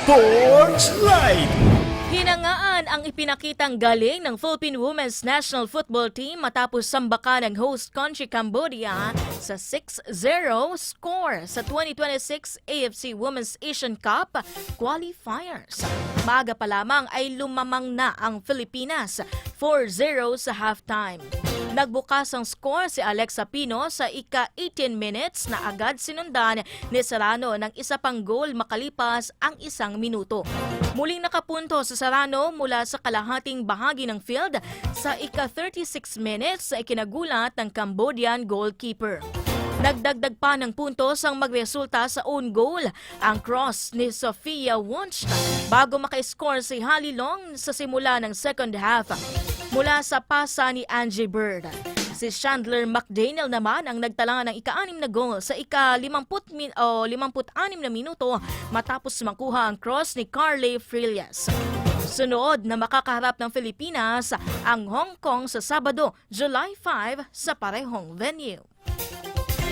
Sports Live! Hinangaan ang ipinakitang galing ng Philippine Women's National Football Team matapos sambakan ng host country Cambodia sa 6-0 score sa 2026 AFC Women's Asian Cup qualifiers. Maaga pa lamang ay lumamang na ang Pilipinas 4-0 sa halftime. Nagbukas ang score si Alexa Pino sa ika-18 minutes na agad sinundan ni Serrano ng isa pang goal makalipas ang 1 minuto. Muling nakapunto sa Serrano mula sa kalahating bahagi ng field sa ika-36 minutes sa ikinagulat ng Cambodian goalkeeper. Nagdagdag pa ng puntos ang magresulta sa own goal ang cross ni Sofia Wunsch bago maka-score si Holly Long sa simula ng second half mula sa pasa ni Angie Bird. Si Chandler McDaniel naman ang nagtala ng ika-6 na goal sa ika-56 na minuto matapos makuha ang cross ni Carly Frillas. Sunod na makakaharap ng Pilipinas ang Hong Kong sa Sabado, July 5 sa parehong venue.